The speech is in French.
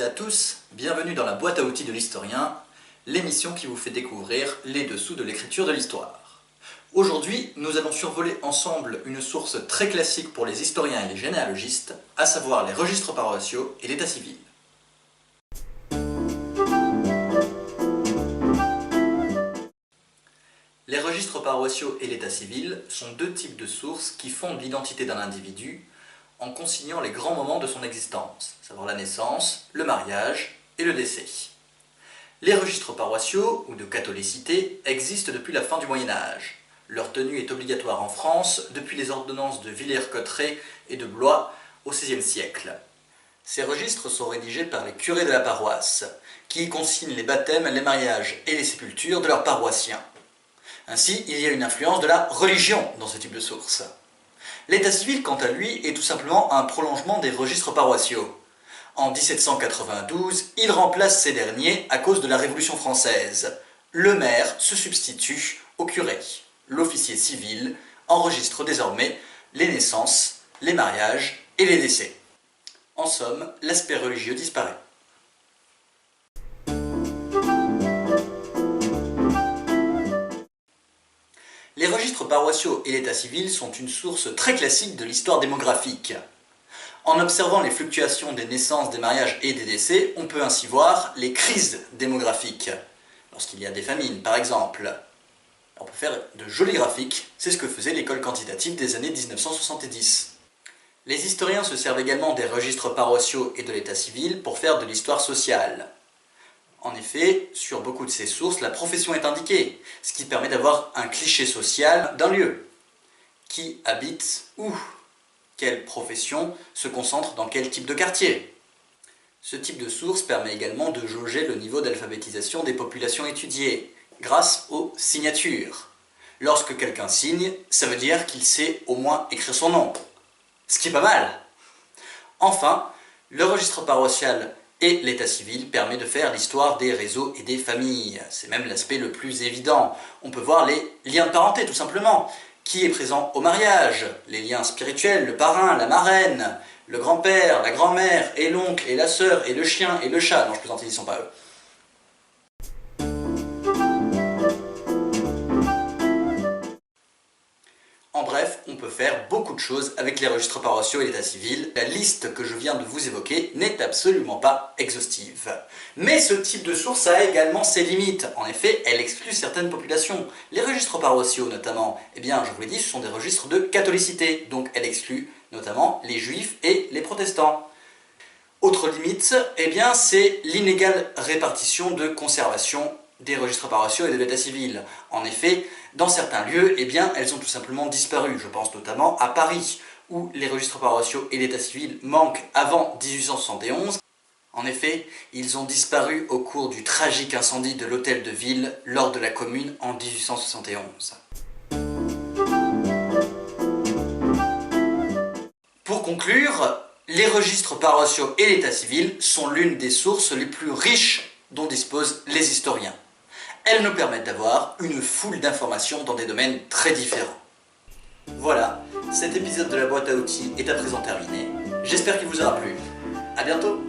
à tous, bienvenue dans la boîte à outils de l'historien, l'émission qui vous fait découvrir les dessous de l'écriture de l'histoire. Aujourd'hui, nous allons survoler ensemble une source très classique pour les historiens et les généalogistes, à savoir les registres paroissiaux et l'état civil. Les registres paroissiaux et l'état civil sont deux types de sources qui fondent l'identité d'un individu en consignant les grands moments de son existence, à savoir la naissance, le mariage et le décès. Les registres paroissiaux, ou de catholicité, existent depuis la fin du Moyen-Âge. Leur tenue est obligatoire en France depuis les ordonnances de Villers-Cotterêts et de Blois au XVIe siècle. Ces registres sont rédigés par les curés de la paroisse, qui y consignent les baptêmes, les mariages et les sépultures de leurs paroissiens. Ainsi, il y a une influence de la religion dans ce type de source. L'état civil, quant à lui, est tout simplement un prolongement des registres paroissiaux. En 1792, il remplace ces derniers à cause de la Révolution française. Le maire se substitue au curé. L'officier civil enregistre désormais les naissances, les mariages et les décès. En somme, l'aspect religieux disparaît. Les registres paroissiaux et l'état civil sont une source très classique de l'histoire démographique. En observant les fluctuations des naissances, des mariages et des décès, on peut ainsi voir les crises démographiques, lorsqu'il y a des famines par exemple. On peut faire de jolis graphiques, c'est ce que faisait l'école quantitative des années 1970. Les historiens se servent également des registres paroissiaux et de l'état civil pour faire de l'histoire sociale. En effet, sur beaucoup de ces sources, la profession est indiquée, ce qui permet d'avoir un cliché social d'un lieu. Qui habite où? Quelle profession se concentre dans quel type de quartier? Ce type de source permet également de jauger le niveau d'alphabétisation des populations étudiées, grâce aux signatures. Lorsque quelqu'un signe, ça veut dire qu'il sait au moins écrire son nom. Ce qui est pas mal! Enfin, le registre paroissial et l'état civil permet de faire l'histoire des réseaux et des familles. C'est même l'aspect le plus évident. On peut voir les liens de parenté tout simplement. Qui est présent au mariage? Les liens spirituels, le parrain, la marraine, le grand-père, la grand-mère, et l'oncle, et la sœur, et le chien, et le chat. Non, je plaisante, ils ne sont pas eux. En bref, on peut faire beaucoup de choses avec les registres paroissiaux et l'état civil. La liste que je viens de vous évoquer n'est absolument pas exhaustive. Mais ce type de source a également ses limites. En effet, elle exclut certaines populations. Les registres paroissiaux notamment, eh bien, je vous l'ai dit, ce sont des registres de catholicité. Donc elle exclut notamment les juifs et les protestants. Autre limite, eh bien, c'est l'inégale répartition de conservation des registres paroissiaux et de l'état civil. En effet, dans certains lieux, eh bien, elles ont tout simplement disparu. Je pense notamment à Paris, où les registres paroissiaux et l'état civil manquent avant 1871. En effet, ils ont disparu au cours du tragique incendie de l'hôtel de ville lors de la Commune en 1871. Pour conclure, les registres paroissiaux et l'état civil sont l'une des sources les plus riches dont disposent les historiens. Elles nous permettent d'avoir une foule d'informations dans des domaines très différents. Voilà, cet épisode de la boîte à outils est à présent terminé. J'espère qu'il vous aura plu. À bientôt!